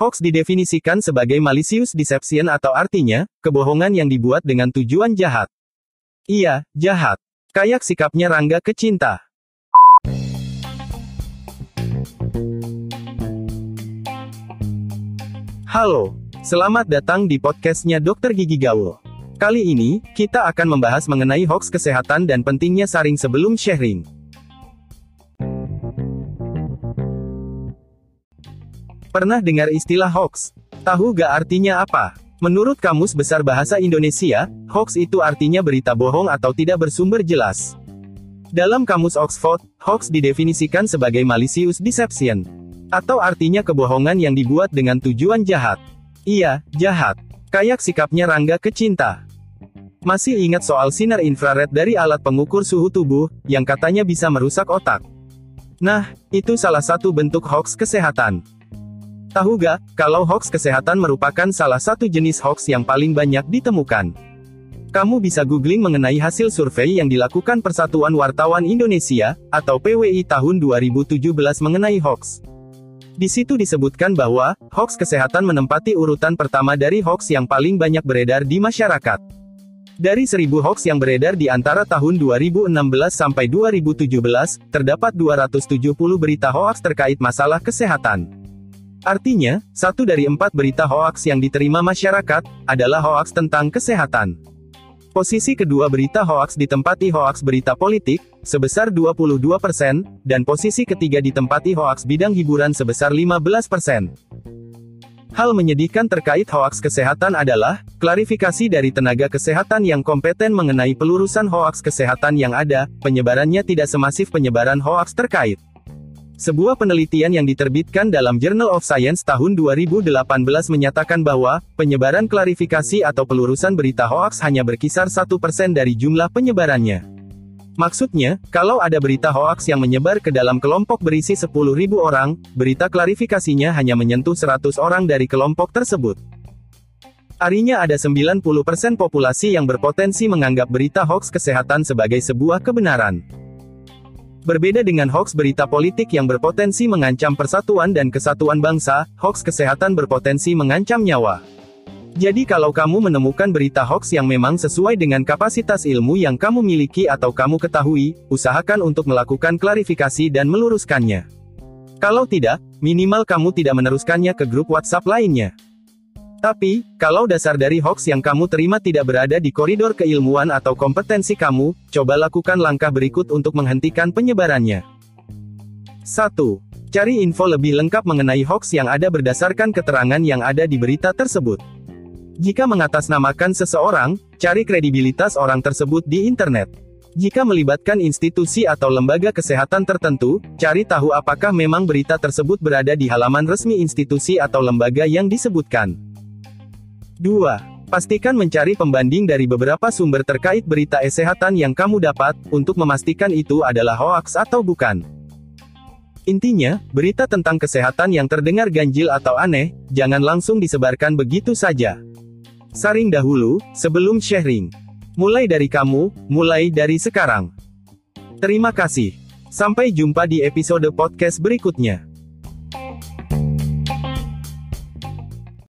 Hoax didefinisikan sebagai malicious deception atau artinya, kebohongan yang dibuat dengan tujuan jahat. Iya, jahat. Kayak sikapnya Rangga ke Cinta. Halo, selamat datang di podcastnya Dr. Gigi Gaul. Kali ini, kita akan membahas mengenai hoax kesehatan dan pentingnya saring sebelum sharing. Pernah dengar istilah hoax? Tahu gak artinya apa? Menurut Kamus Besar Bahasa Indonesia, hoax itu artinya berita bohong atau tidak bersumber jelas. Dalam Kamus Oxford, hoax didefinisikan sebagai malicious deception, atau artinya kebohongan yang dibuat dengan tujuan jahat. Iya, jahat. Kayak sikapnya Rangga ke Cinta. Masih ingat soal sinar infrared dari alat pengukur suhu tubuh, yang katanya bisa merusak otak? Nah, itu salah satu bentuk hoax kesehatan. Tahu gak, kalau hoax kesehatan merupakan salah satu jenis hoax yang paling banyak ditemukan. Kamu bisa googling mengenai hasil survei yang dilakukan Persatuan Wartawan Indonesia, atau PWI tahun 2017 mengenai hoax. Di situ disebutkan bahwa, hoax kesehatan menempati urutan pertama dari hoax yang paling banyak beredar di masyarakat. Dari 1000 hoax yang beredar di antara tahun 2016 sampai 2017, terdapat 270 berita hoax terkait masalah kesehatan. Artinya, 1 dari 4 berita hoaks yang diterima masyarakat, adalah hoaks tentang kesehatan. Posisi kedua berita hoaks ditempati hoaks berita politik, sebesar 22%, dan posisi ketiga ditempati hoaks bidang hiburan sebesar 15%. Hal menyedihkan terkait hoaks kesehatan adalah, klarifikasi dari tenaga kesehatan yang kompeten mengenai pelurusan hoaks kesehatan yang ada, penyebarannya tidak semasif penyebaran hoaks terkait. Sebuah penelitian yang diterbitkan dalam Journal of Science tahun 2018 menyatakan bahwa, penyebaran klarifikasi atau pelurusan berita hoaks hanya berkisar 1% dari jumlah penyebarannya. Maksudnya, kalau ada berita hoaks yang menyebar ke dalam kelompok berisi 10.000 orang, berita klarifikasinya hanya menyentuh 100 orang dari kelompok tersebut. Artinya ada 90% populasi yang berpotensi menganggap berita hoaks kesehatan sebagai sebuah kebenaran. Berbeda dengan hoaks berita politik yang berpotensi mengancam persatuan dan kesatuan bangsa, hoaks kesehatan berpotensi mengancam nyawa. Jadi kalau kamu menemukan berita hoaks yang memang sesuai dengan kapasitas ilmu yang kamu miliki atau kamu ketahui, usahakan untuk melakukan klarifikasi dan meluruskannya. Kalau tidak, minimal kamu tidak meneruskannya ke grup WhatsApp lainnya. Tapi, kalau dasar dari hoax yang kamu terima tidak berada di koridor keilmuan atau kompetensi kamu, coba lakukan langkah berikut untuk menghentikan penyebarannya. 1. Cari info lebih lengkap mengenai hoax yang ada berdasarkan keterangan yang ada di berita tersebut. Jika mengatasnamakan seseorang, cari kredibilitas orang tersebut di internet. Jika melibatkan institusi atau lembaga kesehatan tertentu, cari tahu apakah memang berita tersebut berada di halaman resmi institusi atau lembaga yang disebutkan. 2. Pastikan mencari pembanding dari beberapa sumber terkait berita kesehatan yang kamu dapat, untuk memastikan itu adalah hoaks atau bukan. Intinya, berita tentang kesehatan yang terdengar ganjil atau aneh, jangan langsung disebarkan begitu saja. Saring dahulu, sebelum sharing. Mulai dari kamu, mulai dari sekarang. Terima kasih. Sampai jumpa di episode podcast berikutnya.